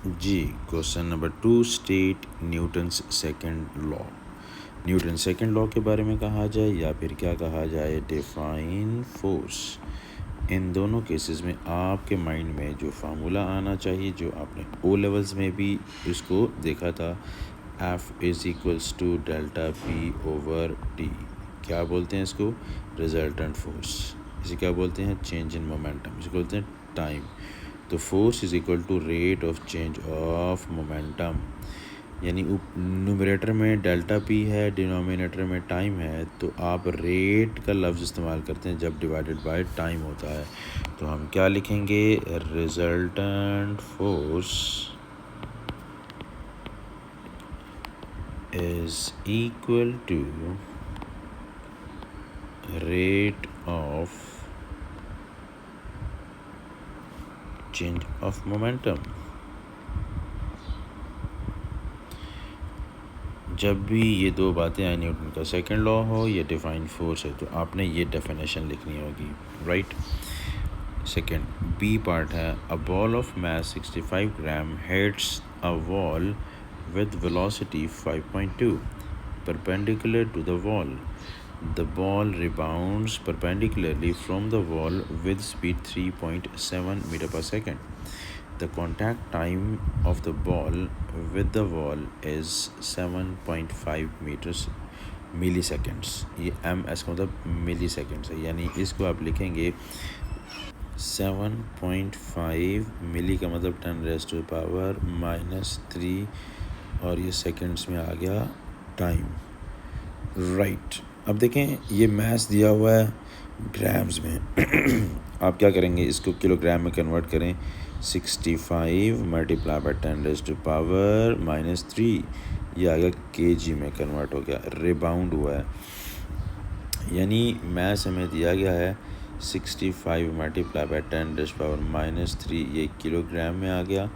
जी, question number 2, state Newton's second law. Newton second law के बारे में कहा जाए या फिर क्या कहा जाए, डिफाइन फोर्स। इन दोनों केसेस में आपके माइंड में जो फार्मूला आना चाहिए, जो आपने ओ लेवल्स में भी इसको देखा था, F is equals to delta P over T. क्या बोलते हैं इसको? Resultant force. इसे क्या बोलते हैं? Change in momentum. इसे बोलते हैं टाइम। तो force is equal to rate of change of momentum. यानी न्यूमरेटर में डेल्टा पी है, डिनोमिनेटर में टाइम है, तो आप रेट का लफ्ज़ इस्तेमाल करते हैं जब डिवाइडेड बाय टाइम होता है। तो हम क्या लिखेंगे? Resultant force is equal to rate of change of momentum. जब भी ये दो बातें आए, न्यूटन का सेकंड लॉ हो या डिफाइन फोर्स है, तो आपने ये डेफिनेशन लिखनी होगी, राइट। सेकंड बी पार्ट है, a ball of mass 65 gram hits a wall with velocity 5.2 perpendicular to the wall. The ball rebounds perpendicularly from the wall with speed 3.7 meter per second. The contact time of the ball with the wall is 7.5 milliseconds. ये ms का मतलब मिली seconds है, यानी इसको आप लिखेंगे 7.5 मिली का मतलब 10⁻³ और ये सेकेंड्स में आ गया टाइम, राइट। अब देखें, ये मैथ्स दिया हुआ है ग्राम्स में आप क्या करेंगे? इसको किलोग्राम में कन्वर्ट करें। 65 मल्टीप्लाई बाय 10⁻³ ये आ गया केजी में कन्वर्ट हो गया, रिबाउंड हुआ है। यानी मैथ्स हमें दिया गया है 65 मल्टीप्लाई बाय 10⁻³ ये किलोग्राम में आ गया।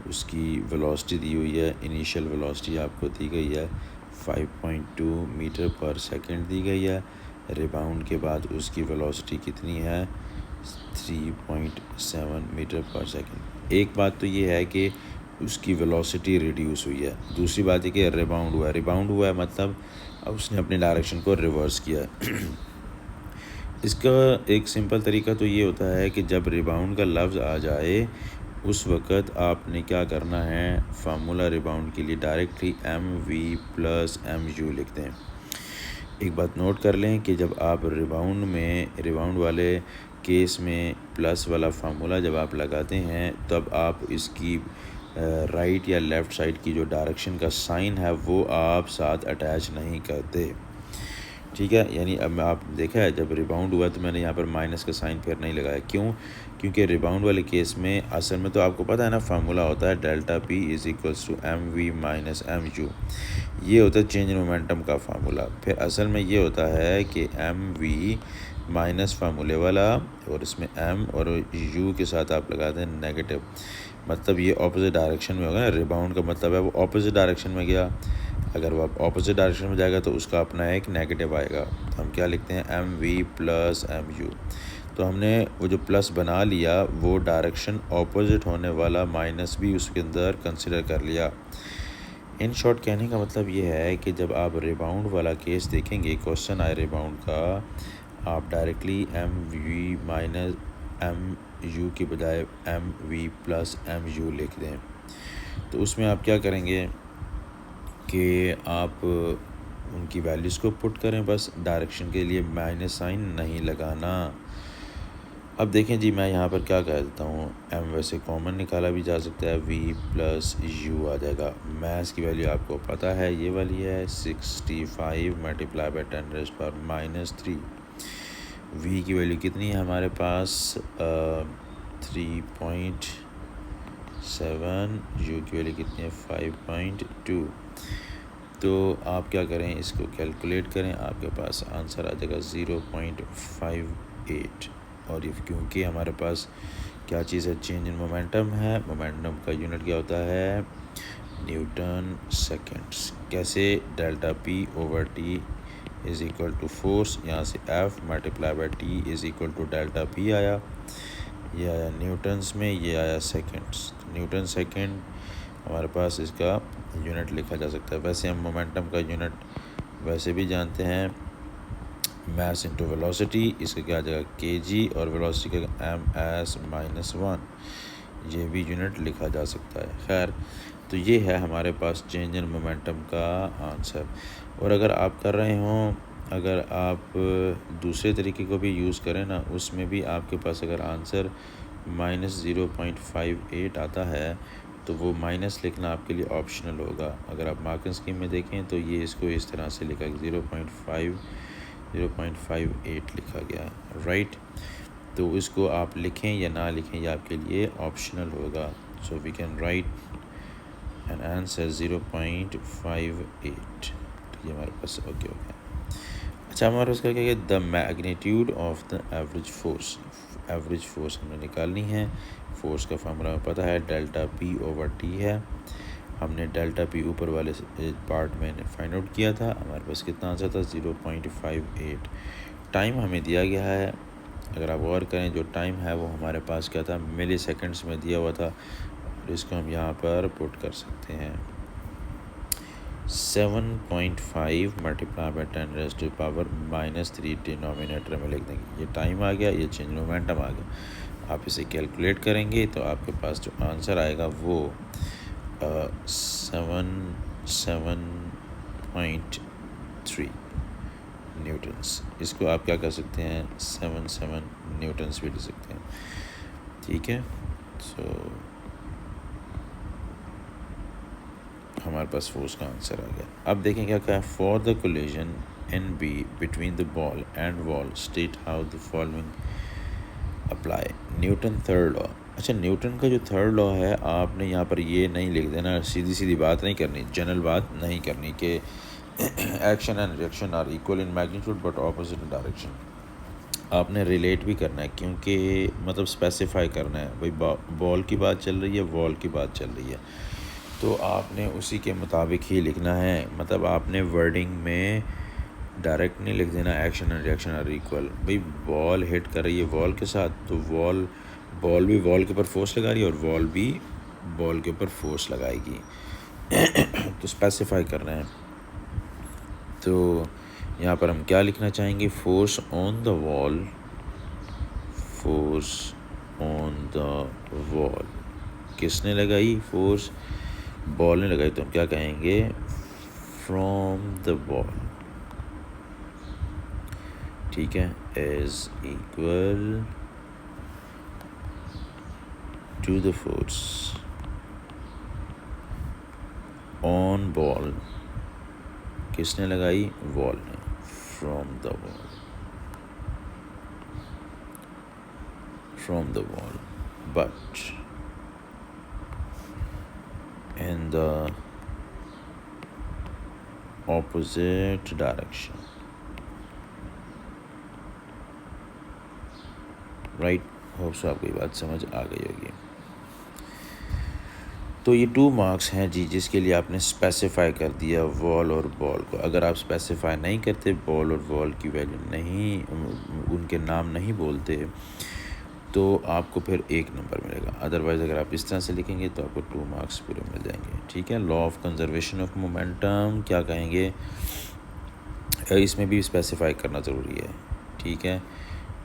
उसकी वेलोसिटी दी हुई है, इनिशियल वेलोसिटी आपको दी गई है 5.2 मीटर पर सेकंड दी गई है। रिबाउंड के बाद उसकी वेलोसिटी कितनी है? 3.7 मीटर पर सेकंड। एक बात तो ये है कि उसकी वेलोसिटी रिड्यूस हुई है, दूसरी बात है कि रिबाउंड हुआ है। रिबाउंड हुआ है मतलब अब उसने अपने डायरेक्शन को रिवर्स किया है इसका एक सिंपल तरीका तो ये होता है कि जब रिबाउंड का लफ्ज़ आ जाए उस वक़्त आपने क्या करना है, फार्मूला रिबाउंड के लिए डायरेक्टली mv+mu लिखते हैं। एक बात नोट कर लें कि जब आप रिबाउंड वाले केस में प्लस वाला फार्मूला जब आप लगाते हैं, तब आप इसकी राइट या लेफ़्ट साइड की जो डायरेक्शन का साइन है वो आप साथ अटैच नहीं करते, ठीक है। यानी अब आप देखा है जब रिबाउंड हुआ तो मैंने यहाँ पर माइनस का साइन फिर नहीं लगाया, क्यों? क्योंकि रिबाउंड वाले केस में असल में तो आपको पता है ना, फार्मूला होता है delta P is equals to mv-mu। ये होता है चेंज इन मोमेंटम का फार्मूला। फिर असल में ये होता है कि mv माइनस फार्मूले वाला और इसमें m और u के साथ आप लगाते हैं नेगेटिव, मतलब ये ऑपोजिट डायरेक्शन में होगा ना। रिबाउंड का मतलब है वो ऑपोजिट डायरेक्शन में गया, अगर वो ऑपोजिट डायरेक्शन में जाएगा तो उसका अपना एक नेगेटिव आएगा। तो हम क्या लिखते हैं? mv+mu। तो हमने वो जो प्लस बना लिया वो डायरेक्शन ऑपोजिट होने वाला माइनस भी उसके अंदर कंसिडर कर लिया। इन शॉर्ट कहने का मतलब ये है कि जब आप रिबाउंड वाला केस देखेंगे, क्वेश्चन आए रिबाउंड का, आप डायरेक्टली mv-mu की बजाय mv+mu लिख दें। तो उसमें आप क्या करेंगे कि आप उनकी वैल्यूज़ को पुट करें, बस डायरेक्शन के लिए माइनस साइन नहीं लगाना। अब देखें जी, मैं यहाँ पर क्या कह देता हूँ, m वैसे कॉमन निकाला भी जा सकता है, v+u आ जाएगा। मैथ्स की वैल्यू आपको पता है, ये वाली है 65 मल्टीप्लाई बाय 10⁻³ v की वैल्यू कितनी है हमारे पास? 3.7, u की वैल्यू कितनी है? 5.2। तो आप क्या करें, इसको कैलकुलेट करें, आपके पास आंसर आ जाएगा 0.58। और ये क्योंकि हमारे पास क्या चीज़ है? चेंज इन मोमेंटम है। मोमेंटम का यूनिट क्या होता है? Newton seconds. कैसे? Delta P over T is equal to force, यहाँ से F multiply by T is equal to delta P आया, ये आया न्यूटन्स में, ये आया सेकेंड्स। न्यूटन सेकेंड हमारे पास इसका यूनिट लिखा जा सकता है। वैसे हम मोमेंटम का यूनिट वैसे भी जानते हैं, मास इंटू वेलोसिटी, इसका क्या आ जाएगा kg, और वेलोसिटी का ms-1, ये भी यूनिट लिखा जा सकता है। खैर, तो ये है हमारे पास चेंज इन मोमेंटम का आंसर। और अगर आप कर रहे हों, अगर आप दूसरे तरीके को भी यूज़ करें ना, उसमें भी आपके पास अगर आंसर -0.58 आता है तो वो माइनस लिखना आपके लिए ऑप्शनल होगा। अगर आप मार्किंग स्कीम में देखें तो ये इसको इस तरह से लिखा 0.58 लिखा गया है, राइट। तो इसको आप लिखें या ना लिखें, ये आपके लिए ऑप्शनल होगा। So we can write an answer 0.58। तो ये हमारे पास ओके हो गया। अच्छा, हमारे पास क्या क्या, the magnitude of the average force. Average force हमने निकालनी है। फोर्स का फार्मूला हमें पता है, डेल्टा P/T है। हमने डेल्टा P ऊपर वाले पार्ट में फाइंड आउट किया था। हमारे पास कितना आंसर था 0.58। टाइम हमें दिया गया है, अगर आप गौर करें जो टाइम है वो हमारे पास क्या था, मिली सेकेंड्स में दिया हुआ था। और इसको हम यहाँ पर पुट कर सकते हैं 7.5 मल्टीप्लाई बाई 10⁻³ डिनोमिनेटर में लिख देंगे। ये टाइम आ गया, ये चेंज मोमेंटम आ गया। आप इसे कैलकुलेट करेंगे तो आपके पास जो आंसर आएगा वो 7.3 न्यूटन्स। इसको आप क्या कर सकते हैं, 7 न्यूटन्स भी लिख सकते हैं, ठीक है। सो हमारे पास फोर्स का आंसर आ गया। अब देखें क्या कहा है, for the collision NB between the ball and wall state how the following apply. Newton third law. अच्छा, न्यूटन का जो थर्ड लॉ है, आपने यहाँ पर ये नहीं लिख देना, सीधी सीधी बात नहीं करनी, जनरल बात नहीं करनी कि action and reaction are equal in magnitude but opposite in direction. आपने रिलेट भी करना है, क्योंकि मतलब स्पेसिफाई करना है, भाई बॉल की बात चल रही है, वॉल की बात चल रही है, तो आपने उसी के मुताबिक ही लिखना है। मतलब आपने वर्डिंग में डायरेक्ट नहीं लिख देना action and reaction are equal. भाई बॉल हिट कर रही है वॉल के साथ, तो बॉल भी वॉल के ऊपर फोर्स लगा रही है और वॉल भी बॉल के ऊपर फोर्स लगाएगी। तो स्पेसिफाई करना है। तो यहाँ पर हम क्या लिखना चाहेंगे, force on the wall, force on the wall किसने लगाई, फोर्स बॉल ने लगाई, तो हम क्या कहेंगे, फ्रॉम द बॉल, ठीक है, is equal to the force on ball, किसने लगाई, वॉल ने, from the wall, from the wall, but in the opposite direction, right। Hope so आपको ये बात समझ आ गई होगी। तो ये 2 मार्क्स हैं जी, जिसके लिए आपने स्पेसिफाई कर दिया वॉल और बॉल को। अगर आप स्पेसिफाई नहीं करते, बॉल और वॉल की वैल्यू नहीं, उनके नाम नहीं बोलते, तो आपको फिर 1 नंबर मिलेगा। अदरवाइज़ अगर आप इस तरह से लिखेंगे तो आपको 2 मार्क्स पूरे मिल जाएंगे, ठीक है। Law of conservation of momentum क्या कहेंगे, इसमें भी स्पेसिफाई करना ज़रूरी है, ठीक है।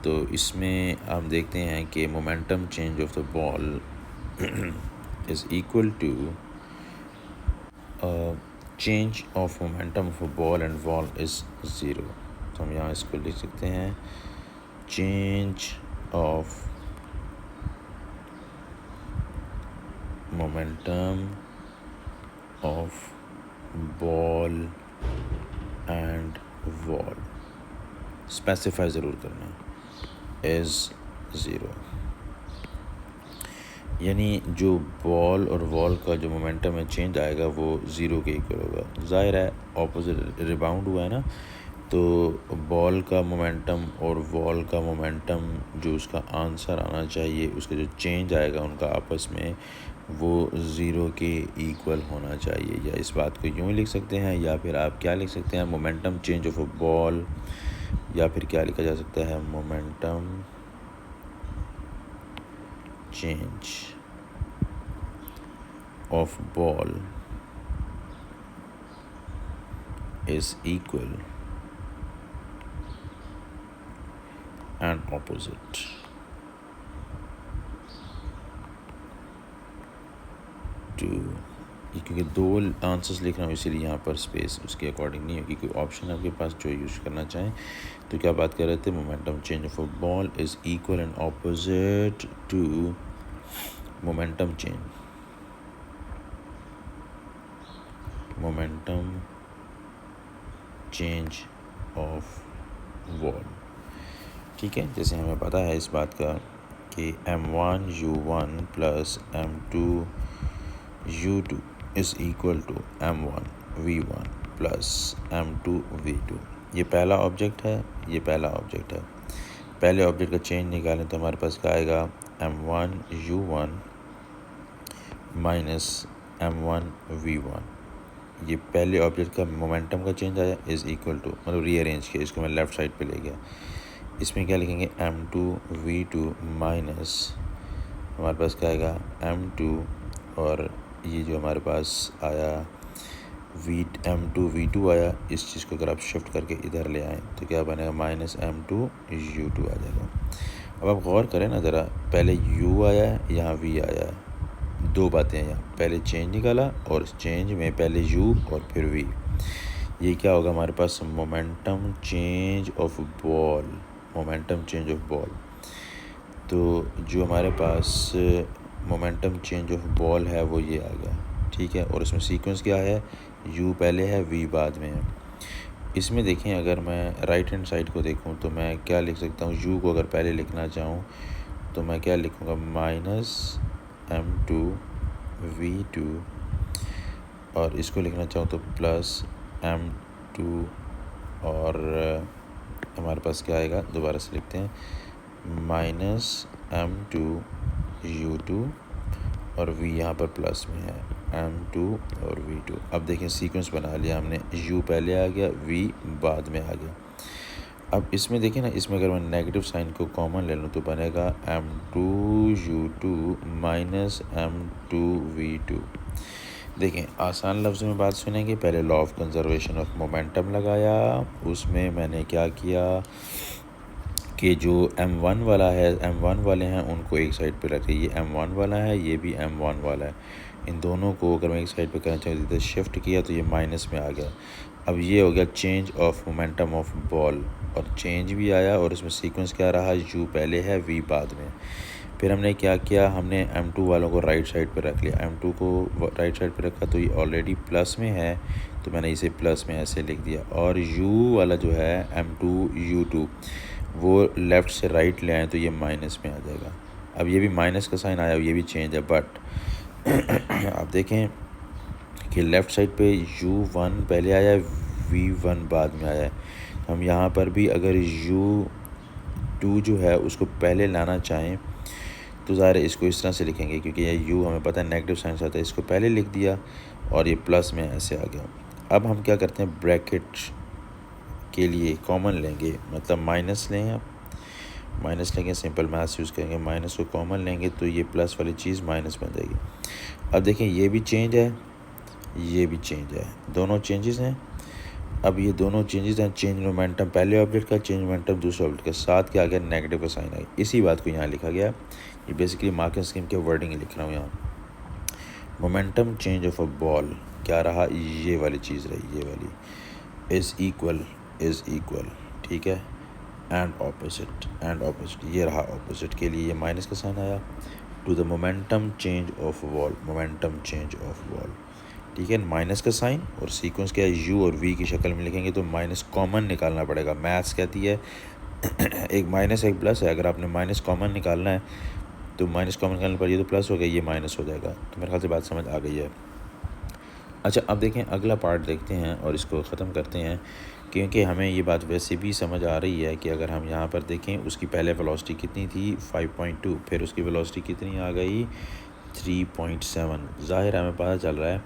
तो इसमें हम देखते हैं कि momentum change of the ball is equal to change of momentum of ball and wall is 0। तो हम यहाँ इसको लिख सकते हैं, change of momentum of ball and wall, specify ज़रूर करना, is 0। यानी जो बॉल और वॉल का जो मोमेंटम है चेंज आएगा वो 0 के इक्वल होगा। ज़ाहिर है ऑपोजिट रिबाउंड हुआ है ना, तो बॉल का मोमेंटम और वॉल का मोमेंटम जो उसका आंसर आना चाहिए, उसका जो चेंज आएगा उनका आपस में, वो 0 के इक्वल होना चाहिए। या इस बात को यूँ लिख सकते हैं, या फिर आप क्या लिख सकते हैं, momentum change of a ball, या फिर क्या लिखा जा सकता है, momentum change of ball is equal and opposite. Two, क्योंकि दो आंसर्स लिख रहा हूँ इसीलिए यहाँ पर स्पेस उसके अकॉर्डिंग नहीं होगी, कोई ऑप्शन आपके पास जो यूज़ करना चाहें। तो क्या बात कर रहे थे, momentum change of a ball is equal and opposite to momentum change of ball. ठीक है, जैसे हमें पता है इस बात का कि m1 u1 plus m2 u2 is equal to m1 v1 plus m2 v2। ये पहला ऑब्जेक्ट है, ये पहला ऑब्जेक्ट है। पहले ऑब्जेक्ट का चेंज निकालें तो हमारे पास क्या आएगा, m1 u1 minus m1 v1। ये पहले ऑब्जेक्ट का मोमेंटम का चेंज आया इज़ इक्वल टू, मतलब रीअरेंज किया, इसको मैं लेफ़्ट साइड पे ले गया। इसमें क्या लिखेंगे, m2 v2 माइनस हमारे पास क्या आएगा m2, और ये जो हमारे पास आया m2 v2 आया, इस चीज़ को अगर आप शिफ्ट करके इधर ले आएँ तो क्या बनेगा, माइनस m2 u2 आ जाएगा। अब आप गौर करें ना ज़रा, पहले u आया है, यहाँ v आया है, दो बातें हैं यहाँ, पहले चेंज निकाला और इस चेंज में पहले u और फिर v। ये क्या होगा हमारे पास, momentum change of ball, momentum change of ball. तो जो हमारे पास मोमेंटम चेंज ऑफ बॉल है वो ये आ गया। ठीक है, और इसमें सीक्वेंस क्या है, u पहले है v बाद में है। इसमें देखें, अगर मैं राइट हैंड साइड को देखूं तो मैं क्या लिख सकता हूं, u को अगर पहले लिखना चाहूं तो मैं क्या लिखूंगा, माइनस m2 v2, और इसको लिखना चाहूँ तो प्लस m2, और हमारे पास क्या आएगा, दोबारा से लिखते हैं, माइनस m2 u2, और v यहाँ पर प्लस में है m2 और v2। अब देखें सीक्वेंस बना लिया हमने, u पहले आ गया, v बाद में आ गया। अब इसमें देखें ना, इसमें अगर मैं नेगेटिव साइन को कॉमन ले लूँ तो बनेगा m2 u2 minus m2 v2। देखें, आसान लफ्ज़ों में बात सुनेंगे, पहले law of conservation of momentum लगाया, उसमें मैंने क्या किया कि जो m1 वाला है, m1 वाले हैं उनको एक साइड पे रखें, ये m1 वाला है, ये भी m1 वाला है, इन दोनों को अगर मैं एक साइड पे करना चाहूँ तो शिफ्ट किया तो ये माइनस में आ गया। अब ये हो गया change of momentum of ball, और चेंज भी आया, और इसमें सीक्वेंस क्या रहा, u पहले है, v बाद में। फिर हमने क्या किया, हमने m2 वालों को राइट साइड पे रख लिया, m2 को राइट साइड पे रखा तो ये ऑलरेडी प्लस में है तो मैंने इसे प्लस में ऐसे लिख दिया, और u वाला जो है m2 u2 वो लेफ़्ट से राइट ले आए तो ये माइनस में आ जाएगा। अब ये भी माइनस का साइन आया, ये भी चेंज है, बट आप देखें कि लेफ़्ट साइड पे u1 पहले आया है, v1 बाद में आया है। हम यहाँ पर भी अगर u2 जो है उसको पहले लाना चाहें तो ज़ाहिर है इसको इस तरह से लिखेंगे, क्योंकि ये u हमें पता है नेगेटिव साइन आता है, इसको पहले लिख दिया और ये प्लस में ऐसे आ गया। अब हम क्या करते हैं, ब्रैकेट के लिए कॉमन लेंगे, मतलब माइनस लें, आप माइनस लेंगे, सिंपल मैथ्स यूज़ करेंगे, माइनस को कॉमन लेंगे तो ये प्लस वाली चीज़ माइनस बन जाएगी। अब देखें, ये भी चेंज है, ये भी चेंज है, दोनों चेंजेस हैं। अब ये दोनों चेंजेस हैं, चेंज मोमेंटम पहले ऑब्जेक्ट का, चेंज मोमेंटम दूसरे ऑब्जेक्ट के साथ क्या आ गया, नेगेटिव का साइन आ गया। इसी बात को यहाँ लिखा गया, ये बेसिकली मार्किंग स्कीम के वर्डिंग लिख रहा हूँ यहाँ। Momentum change of a ball क्या रहा, ये वाली चीज़ रही, ये वाली, इज़ इक्वल, ठीक है, एंड ऑपोजिट, ये रहा ऑपोजिट के लिए, ये माइनस का साइन आया, to the momentum change of wall, momentum change of wall, ठीक है, माइनस का साइन, और सीक्वेंस क्या है, u और v की शक्ल में लिखेंगे तो माइनस कॉमन निकालना पड़ेगा। मैथ्स कहती है एक माइनस एक प्लस है, अगर आपने माइनस कॉमन निकालना है तो माइनस कॉमन निकालने पर ये तो प्लस हो गया, ये माइनस हो जाएगा। तो मेरे ख्याल से बात समझ आ गई है। अच्छा, अब देखें अगला पार्ट देखते हैं और इसको ख़त्म करते हैं, क्योंकि हमें ये बात वैसे भी समझ आ रही है कि अगर हम यहाँ पर देखें, उसकी पहले वेलोसिटी कितनी थी 5.2, फिर उसकी वेलोसिटी कितनी आ गई 3.7। ज़ाहिर है हमें पता चल रहा है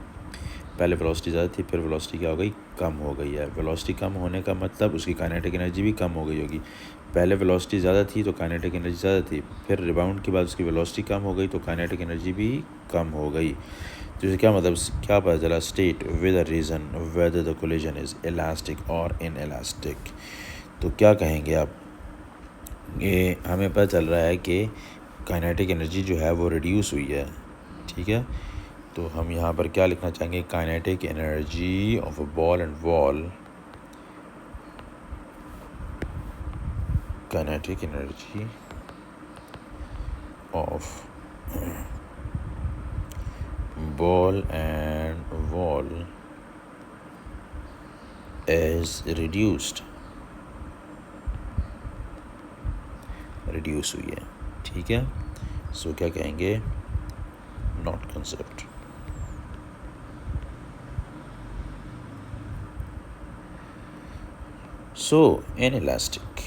पहले वेलोसिटी ज़्यादा थी, फिर वेलोसिटी क्या हो गई, कम हो गई है। वेलोसिटी कम होने का मतलब उसकी काइनेटिक एनर्जी भी कम हो गई होगी। पहले वेलोसिटी ज़्यादा थी तो काइनेटिक एनर्जी ज़्यादा थी, फिर रिबाउंड के बाद उसकी वेलोसिटी कम हो गई तो काइनेटिक एनर्जी भी कम हो गई। तो इसका क्या मतलब, क्या पता चला, state with a reason whether the collision is elastic और इन इलास्टिक। तो क्या कहेंगे आप, ये हमें पता चल रहा है कि काइनेटिक एनर्जी जो है वो रिड्यूस हुई है, ठीक है। तो हम यहाँ पर क्या लिखना चाहेंगे, kinetic energy of a ball and wall, kinetic energy of ball and wall is reduced, reduce हुई है, ठीक है। सो क्या कहेंगे, not concept. So in elastic,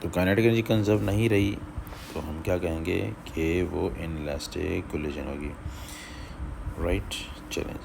तो काइनेटिक एनर्जी कंजर्व नहीं रही, तो हम क्या कहेंगे कि वो इन इलास्टिक कोलिजन होगी, राइट। चलें।